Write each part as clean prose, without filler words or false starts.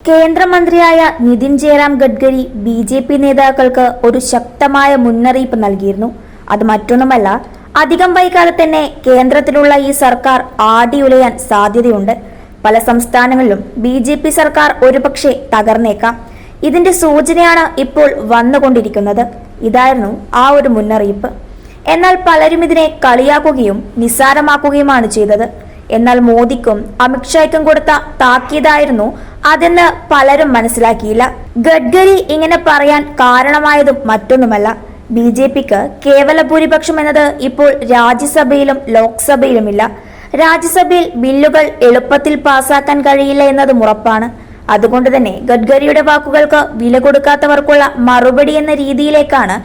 കേന്ദ്രമന്ത്രിയായ Nitin Jayaram Gadkari BJP. നേതാക്കൾക്ക് ഒരു ശക്തമായ മുന്നറിയിപ്പ് നൽകിയിരുന്നു. അത് മറ്റൊന്നുമല്ല, അധികം വൈകാതെ തന്നെ കേന്ദ്രത്തിലുള്ള ഈ സർക്കാർ ആടിയുലയാൻ സാധ്യതയുണ്ട്. പല സംസ്ഥാനങ്ങളിലും ബി.ജെ.പി. സർക്കാർ ഒരുപക്ഷെ തകർന്നേക്കാം. ഇതിന്റെ സൂചനയാണ് ഇപ്പോൾ വന്നുകൊണ്ടിരിക്കുന്നത്. ഇതായിരുന്നു ആ ഒരു മുന്നറിയിപ്പ്. എന്നാൽ പലരും ഇതിനെ കളിയാക്കുകയും നിസ്സാരമാക്കുകയുമാണ് ചെയ്തത്. എന്നാൽ മോദിക്കും അമിത്ഷായ്ക്കും കൊടുത്ത താക്കീതായിരുന്നു അതെന്ന് പലരും മനസ്സിലാക്കിയില്ല. ഗഡ്കരി ഇങ്ങനെ പറയാൻ കാരണമായതും മറ്റൊന്നുമല്ല, ബി.ജെ.പിക്ക് കേവല ഭൂരിപക്ഷം എന്നത് ഇപ്പോൾ രാജ്യസഭയിലും ലോക്സഭയിലുമില്ല. രാജ്യസഭയിൽ ബില്ലുകൾ എളുപ്പത്തിൽ പാസാക്കാൻ കഴിയില്ല എന്നതും ഉറപ്പാണ്. അതുകൊണ്ട് തന്നെ ഗഡ്കരിയുടെ വാക്കുകൾക്ക് വില കൊടുക്കാത്തവർക്കുള്ള മറുപടി എന്ന രീതിയിലേക്കാണ്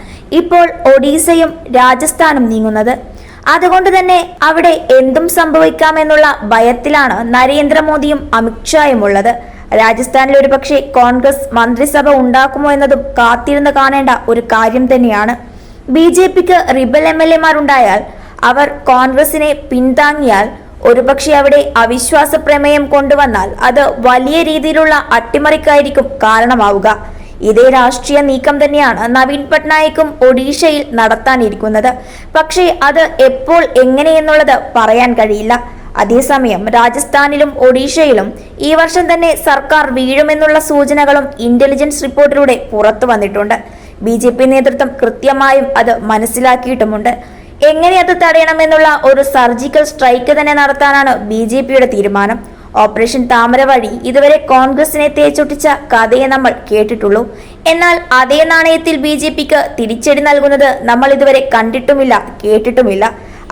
ഇപ്പോൾ ഒഡീസയും രാജസ്ഥാനും നീങ്ങുന്നത്. അതുകൊണ്ട് തന്നെ അവിടെ എന്തും സംഭവിക്കാമെന്നുള്ള ഭയത്തിലാണ് നരേന്ദ്രമോദിയും അമിത്ഷായും ഉള്ളത്. രാജസ്ഥാനിൽ ഒരുപക്ഷെ കോൺഗ്രസ് മന്ത്രിസഭ ഉണ്ടാക്കുമോ എന്നതും കാത്തിരുന്ന് കാണേണ്ട ഒരു കാര്യം തന്നെയാണ്. ബി.ജെ.പിക്ക് റിബൽ MLA-മാരുണ്ടായാൽ അവർ കോൺഗ്രസിനെ പിന്താങ്ങിയാൽ ഒരുപക്ഷെ അവിടെ അവിശ്വാസ പ്രമേയം കൊണ്ടുവന്നാൽ അത് വലിയ രീതിയിലുള്ള അട്ടിമറിക്കായിരിക്കും കാരണമാവുക. ഇതേ രാഷ്ട്രീയ നീക്കം തന്നെയാണ് നവീൻ പട്നായിക്കും ഒഡീഷയിൽ നടത്താനിരിക്കുന്നത്. പക്ഷേ അത് എപ്പോൾ എങ്ങനെയെന്നുള്ളത് പറയാൻ കഴിയില്ല. അതേസമയം രാജസ്ഥാനിലും ഒഡീഷയിലും ഈ വർഷം തന്നെ സർക്കാർ വീഴുമെന്നുള്ള സൂചനകളും ഇന്റലിജൻസ് റിപ്പോർട്ടിലൂടെ പുറത്തു വന്നിട്ടുണ്ട്. ബി.ജെ.പി. നേതൃത്വം കൃത്യമായും അത് മനസ്സിലാക്കിയിട്ടുമുണ്ട്. എങ്ങനെ അത് തടയണമെന്നുള്ള ഒരു സർജിക്കൽ സ്ട്രൈക്ക് തന്നെ നടത്താനാണ് ബി.ജെ.പിയുടെ തീരുമാനം. ഓപ്പറേഷൻ താമര വഴി ഇതുവരെ കോൺഗ്രസിനെ തേച്ചൊട്ടിച്ച കഥയെ നമ്മൾ കേട്ടിട്ടുള്ളൂ. എന്നാൽ അതേ നാണയത്തിൽ ബി.ജെ.പിക്ക് തിരിച്ചടി നൽകുന്നത് നമ്മൾ ഇതുവരെ കണ്ടിട്ടുമില്ല, കേട്ടിട്ടുമില്ല.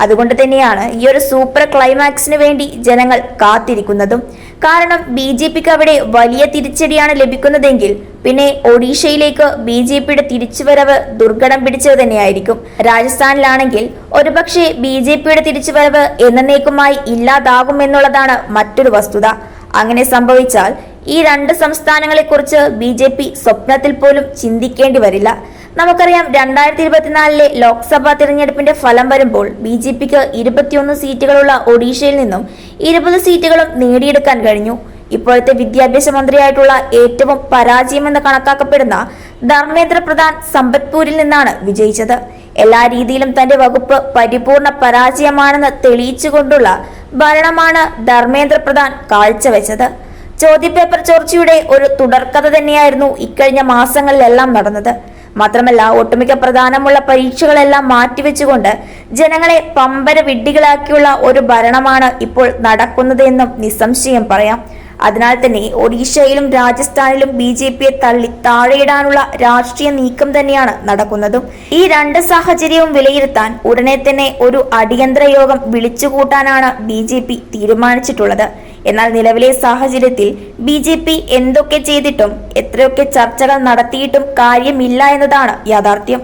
അതുകൊണ്ട് തന്നെയാണ് ഈ ഒരു സൂപ്പർ ക്ലൈമാക്സിന് വേണ്ടി ജനങ്ങൾ കാത്തിരിക്കുന്നതും. കാരണം ബി.ജെ.പിക്ക് അവിടെ വലിയ തിരിച്ചടിയാണ് ലഭിക്കുന്നതെങ്കിൽ പിന്നെ ഒഡീഷയിലേക്ക് ബി.ജെ.പിയുടെ തിരിച്ചുവരവ് ദുർഘടം പിടിച്ചത് തന്നെയായിരിക്കും. രാജസ്ഥാനിലാണെങ്കിൽ ഒരുപക്ഷെ ബി.ജെ.പിയുടെ തിരിച്ചുവരവ് എന്നേക്കുമായി ഇല്ലാതാകുമെന്നുള്ളതാണ് മറ്റൊരു വസ്തുത. അങ്ങനെ സംഭവിച്ചാൽ ഈ രണ്ട് സംസ്ഥാനങ്ങളെക്കുറിച്ച് ബി.ജെ.പി. സ്വപ്നത്തിൽ പോലും ചിന്തിക്കേണ്ടി വരില്ല. നമുക്കറിയാം, 2024 ലോക്സഭാ തിരഞ്ഞെടുപ്പിന്റെ ഫലം വരുമ്പോൾ ബി.ജെ.പിക്ക് 21 സീറ്റുകളുള്ള ഒഡീഷയിൽ നിന്നും 20 സീറ്റുകളും നേടിയെടുക്കാൻ കഴിഞ്ഞു. ഇപ്പോഴത്തെ വിദ്യാഭ്യാസ മന്ത്രിയായിട്ടുള്ള ഏറ്റവും പരാജയമെന്ന് കണക്കാക്കപ്പെടുന്ന ധർമ്മേന്ദ്ര പ്രധാൻ സമ്പത്പൂരിൽ നിന്നാണ് വിജയിച്ചത്. എല്ലാ രീതിയിലും തന്റെ വകുപ്പ് പരിപൂർണ പരാജയമാണെന്ന് തെളിയിച്ചുകൊണ്ടുള്ള ഭരണമാണ് ധർമ്മേന്ദ്ര പ്രധാൻ കാഴ്ചവെച്ചത്. ചോദ്യപേപ്പർ ചോർച്ചയുടെ ഒരു തുടർക്കഥ തന്നെയായിരുന്നു ഇക്കഴിഞ്ഞ മാസങ്ങളിലെല്ലാം നടന്നത്. മാത്രമല്ല, ഒട്ടുമിക്ക പ്രധാനമുള്ള പരീക്ഷകളെല്ലാം മാറ്റിവെച്ചുകൊണ്ട് ജനങ്ങളെ പമ്പര വിഡ്ഢികളാക്കിയുള്ള ഒരു ഭരണമാണ് ഇപ്പോൾ നടക്കുന്നത് എന്നും നിസ്സംശയം പറയാം. അതിനാൽ തന്നെ ഒഡീഷയിലും രാജസ്ഥാനിലും ബി.ജെ.പിയെ തള്ളി താഴെയിടാനുള്ള രാഷ്ട്രീയ നീക്കം തന്നെയാണ് നടക്കുന്നതും. ഈ രണ്ട് സാഹചര്യവും വിലയിരുത്താൻ ഉടനെ തന്നെ ഒരു അടിയന്തര യോഗം വിളിച്ചുകൂട്ടാനാണ് ബി.ജെ.പി. തീരുമാനിച്ചിട്ടുള്ളത്. എന്നാൽ നിലവിലെ സാഹചര്യത്തിൽ ബി.ജെ.പി. എന്തൊക്കെ ചെയ്തിട്ടും എത്രയൊക്കെ ചർച്ചകൾ നടത്തിയിട്ടും കാര്യമില്ല എന്നതാണ് യാഥാർത്ഥ്യം.